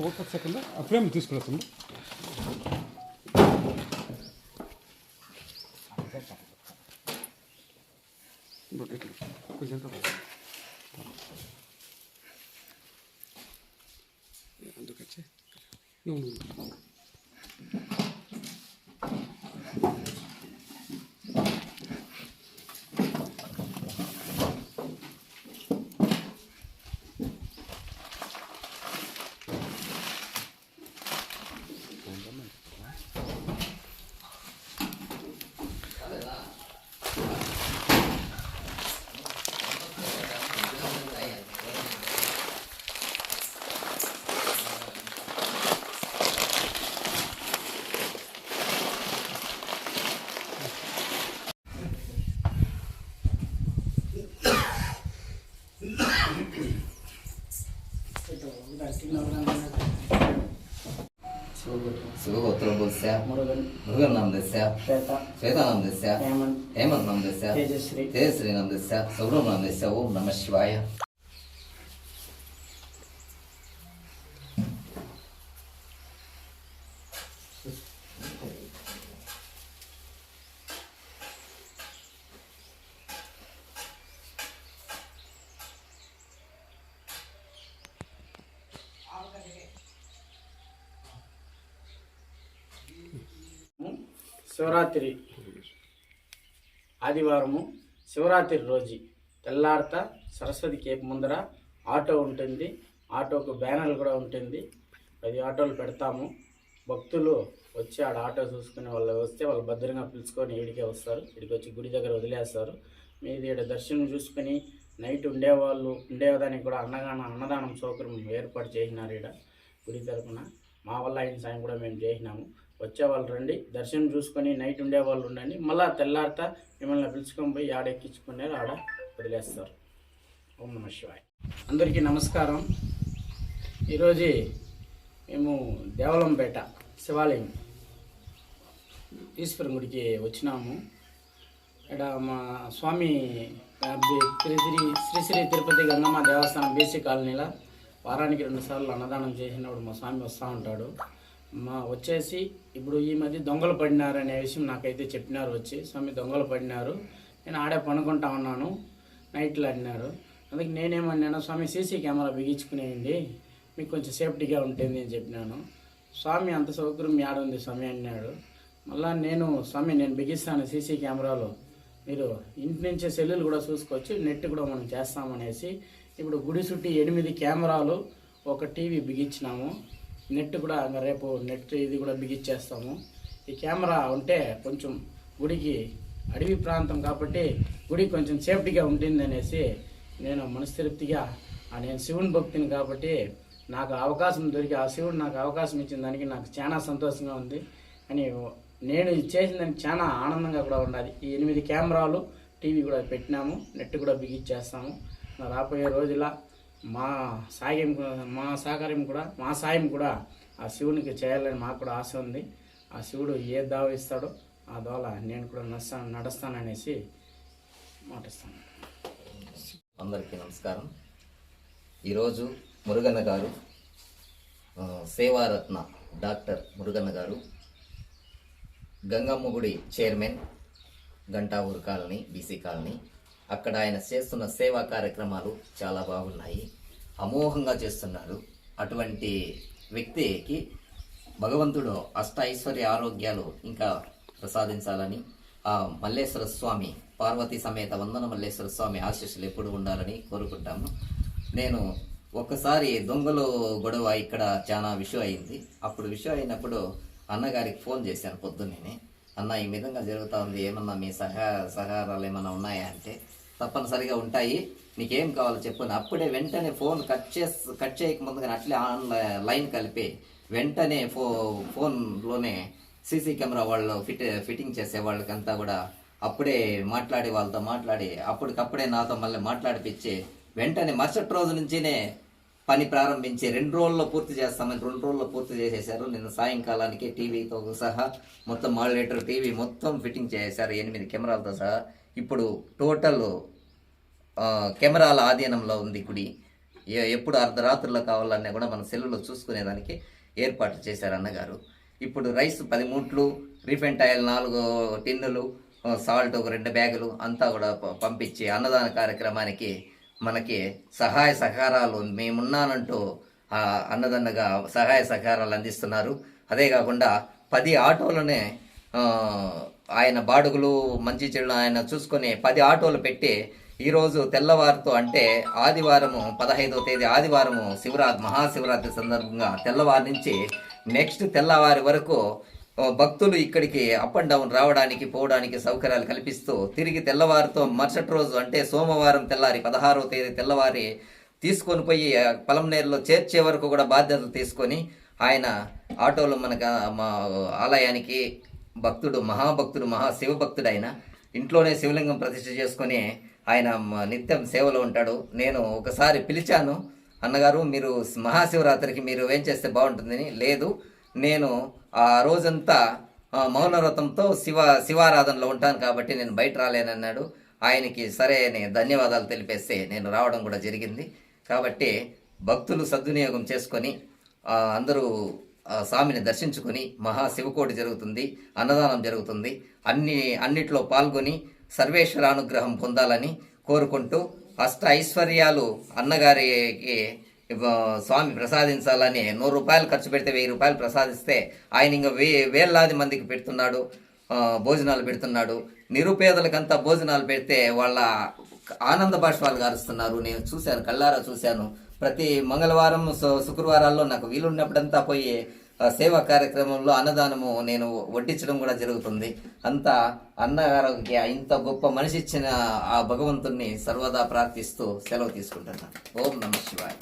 ఒక సెకండ్ ఆ ఫ్రేమ్ తీసుకురాస్తుంది. కొంచెం అందుకొచ్చి शिवगोत्र बोलस्या मुरुगन नाम देस्या श्वेता नाम देस्या हेमंत नाम देस्या तेजश्री नाम देस्या सौरभ नाम देस्या ओम नमः शिवाय. శివరాత్రి ఆదివారము శివరాత్రి రోజు తెల్లారత సరస్వతి కేపు ముందర ఆటో ఉంటుంది. ఆటోకు బ్యానర్లు కూడా ఉంటుంది. 10 ఆటోలు పెడతాము. భక్తులు వచ్చి ఆడ ఆటో చూసుకుని వాళ్ళు వస్తే వాళ్ళు భద్రంగా పిలుచుకొని ఈడికే వస్తారు. ఇడికి వచ్చి గుడి దగ్గర వదిలేస్తారు. మీది ఈడ దర్శనం చూసుకొని నైట్ ఉండేదానికి కూడా అన్నదానం సౌకర్యం ఏర్పాటు చేసినారు. ఈడ గుడి తరపున మా వల్ల అయిన సాయం కూడా మేము చేసినాము. వచ్చేవాళ్ళు రండి, దర్శనం చూసుకొని నైట్ ఉండేవాళ్ళు ఉండండి. మళ్ళీ తెల్లారిత మిమ్మల్ని పిలుచుకొని పోయి ఆడ ఎక్కించుకున్నారు, ఆడ వదిలేస్తారు. ఓం నమః శివాయ. అందరికీ నమస్కారం. ఈరోజు మేము దేవలంపేట శివాలయం ఈశ్వరం గుడికి వచ్చినాము. ఇక్కడ మా స్వామి శ్రీ తిరుపతి గంగమ్మ దేవస్థానం బీసీ కాలనీలో వారానికి 2 సార్లు అన్నదానం చేసినప్పుడు మా స్వామి వస్తూ ఉంటాడు. వచ్చేసి ఇప్పుడు ఈ మధ్య దొంగలు పడినారు అనే విషయం నాకైతే చెప్పినారు. వచ్చి స్వామి దొంగలు పడినారు, నేను ఆడే పనుకుంటా ఉన్నాను, నైట్లో అడినారు. అందుకే నేనేమన్నాను, స్వామి సీసీ కెమెరా బిగించుకునేయండి, మీకు కొంచెం సేఫ్టీగా ఉంటుంది అని చెప్పినాను. స్వామి అంత సౌకర్యం యాడుంది స్వామి అన్నాడు. మళ్ళీ స్వామి నేను బిగిస్తాను సీసీ కెమెరాలో, మీరు ఇంటి నుంచే సెల్లులు కూడా చూసుకోవచ్చు, నెట్ కూడా మనం చేస్తామనేసి ఇప్పుడు గుడి చుట్టి 8 కెమెరాలు, ఒక టీవీ బిగించినాము. నెట్ కూడా రేపు నెట్ ఇది కూడా బిగించేస్తాము. ఈ కెమెరా ఉంటే కొంచెం గుడికి అడవి ప్రాంతం కాబట్టి గుడికి కొంచెం సేఫ్టీగా ఉంటుంది అనేసి నేను మనస్తృప్తిగా నేను శివుని భక్తిని కాబట్టి నాకు అవకాశం దొరికి ఆ శివుడు నాకు అవకాశం ఇచ్చిన దానికి నాకు చాలా సంతోషంగా ఉంది. అని నేను చేసిన దానికి చాలా ఆనందంగా కూడా ఉండాలి. ఈ 8 కెమెరాలు టీవీ కూడా పెట్టినాము, నెట్ కూడా బిగించేస్తాము. రాబోయే రోజుల మా సాయం కూడా ఆ శివునికి చేయాలని మాకు కూడా ఆశ ఉంది. ఆ శివుడు ఏ దావ ఇస్తాడో ఆ దోల నేను కూడా నడుస్తాననేసి మాటిస్తాను. అందరికీ నమస్కారం. ఈరోజు మురుగన్న గారు సేవారత్న డాక్టర్ మురుగన్న గారు గంగమ్మ గుడి chairman, Gantavooru colony BC colony. అక్కడ ఆయన చేస్తున్న సేవా కార్యక్రమాలు చాలా బాగున్నాయి, అమోఘంగా చేస్తున్నారు. అటువంటి వ్యక్తికి భగవంతుడు ఐశ్వర్య ఆరోగ్యాలు ఇంకా ప్రసాదించాలని, ఆ మల్లేశ్వర స్వామి పార్వతీ సమేత వందన మల్లేశ్వర స్వామి ఆశీస్సులు ఎప్పుడు ఉండాలని కోరుకుంటాము. నేను ఒక్కసారి దొంగలు గొడవ ఇక్కడ చాలా విషయం అయింది. అప్పుడు విషయం అయినప్పుడు అన్నగారికి ఫోన్ చేశాను పొద్దున్నే, అన్న ఈ విధంగా జరుగుతూ ఉంది, ఏమన్నా మీ సహకారాలు ఏమన్నా ఉన్నాయా అంటే, తప్పనిసరిగా ఉంటాయి. నీకేం కావాలో చెప్పు. అప్పుడే వెంటనే ఫోన్ కట్ చేయక ముందుగానే అట్లే లైన్ కలిపి వెంటనే ఫోన్లోనే సీసీ కెమెరా వాళ్ళు ఫిట్టింగ్ చేసే వాళ్ళకంతా కూడా అప్పుడే మాట్లాడి వాళ్ళతో మాట్లాడి అప్పటికప్పుడే నాతో మళ్ళీ మాట్లాడిపించి వెంటనే మరుసటి రోజు నుంచినే పని ప్రారంభించి 2 రోజుల్లో పూర్తి చేస్తామని 2 రోజుల్లో పూర్తి చేసేసారు. నిన్న సాయంకాలానికి టీవీతో సహా మొత్తం మాడ్యులేటర్ టీవీ మొత్తం ఫిట్టింగ్ చేసేసారు 8 కెమెరాలతో సహా. ఇప్పుడు టోటల్ కెమెరాల ఆధీనంలో ఉంది గుడి. ఎప్పుడు అర్ధరాత్రుల్లో కావాలన్నా కూడా మన సెల్లులో చూసుకునేదానికి ఏర్పాట్లు చేశారు అన్నగారు. ఇప్పుడు రైస్ 10 మూట్లు, రీఫైండ్ ఆయిల్ 4 టిన్నులు, సాల్ట్ ఒక 2 బ్యాగులు అంతా కూడా పంపించి అన్నదాన కార్యక్రమానికి మనకి సహాయ సహకారాలు మేమున్నానంటూ అన్నదన్నగా సహాయ సహకారాలు అందిస్తున్నారు. అదే కాకుండా 10 ఆటోలనే ఆయన బాడుగులు మంచి చెడు ఆయన చూసుకొని 10 ఆటోలు పెట్టి ఈరోజు తెల్లవారితో అంటే ఆదివారము 15వ తేదీ ఆదివారము మహాశివరాత్రి సందర్భంగా తెల్లవారి నుంచి నెక్స్ట్ తెల్లవారి వరకు భక్తులు ఇక్కడికి అప్ అండ్ డౌన్ రావడానికి పోవడానికి సౌకర్యాలు కల్పిస్తూ తిరిగి తెల్లవారితో మరుసటి రోజు అంటే సోమవారం తెల్లారి 16వ తేదీ తెల్లవారి తీసుకొని పోయి పలంనేరులో చేర్చే వరకు కూడా బాధ్యతలు తీసుకొని ఆయన ఆటోలో మా ఆలయానికి మహాభక్తుడు మహాశివభక్తుడు ఆయన ఇంట్లోనే శివలింగం ప్రతిష్ఠ చేసుకొని ఆయన నిత్యం సేవలో ఉంటాడు. నేను ఒకసారి పిలిచాను, అన్నగారు మీరు మహాశివరాత్రికి మీరు ఏం చేస్తే బాగుంటుందని. లేదు, నేను ఆ రోజంతా మౌనవ్రతంతో శివారాధనలో ఉంటాను కాబట్టి నేను బయట రాలేనన్నాడు. ఆయనకి సరే అని ధన్యవాదాలు తెలిపేస్తే నేను రావడం కూడా జరిగింది. కాబట్టి భక్తులు సద్వినియోగం చేసుకొని అందరూ స్వామిని దర్శించుకొని మహాశివకోటి జరుగుతుంది, అన్నదానం జరుగుతుంది. అన్నిట్లో పాల్గొని సర్వేశ్వరానుగ్రహం పొందాలని కోరుకుంటూ అష్ట ఐశ్వర్యాలు అన్నగారికి స్వామి ప్రసాదించాలని 100 రూపాయలు ఖర్చు పెడితే 1000 రూపాయలు ప్రసాదిస్తే ఆయన ఇంకా వేలాది మందికి పెడుతున్నాడు, భోజనాలు పెడుతున్నాడు. నిరుపేదలకంతా భోజనాలు పెడితే వాళ్ళ ఆనంద బాష్పాలు గారుస్తున్నారు. నేను చూశాను, కళ్ళారా చూశాను. ప్రతి మంగళవారం శుక్రవారాల్లో నాకు వీలున్నప్పుడంతా పోయి సేవా కార్యక్రమంలో అన్నదానము నేను వడ్డించడం కూడా జరుగుతుంది. అంతా అన్నగారికి ఇంత గొప్ప మనిషి ఇచ్చిన ఆ భగవంతుణ్ణి సర్వదా ప్రార్థిస్తూ సెలవు తీసుకుంటున్నాను. ఓం నమః శివాయ.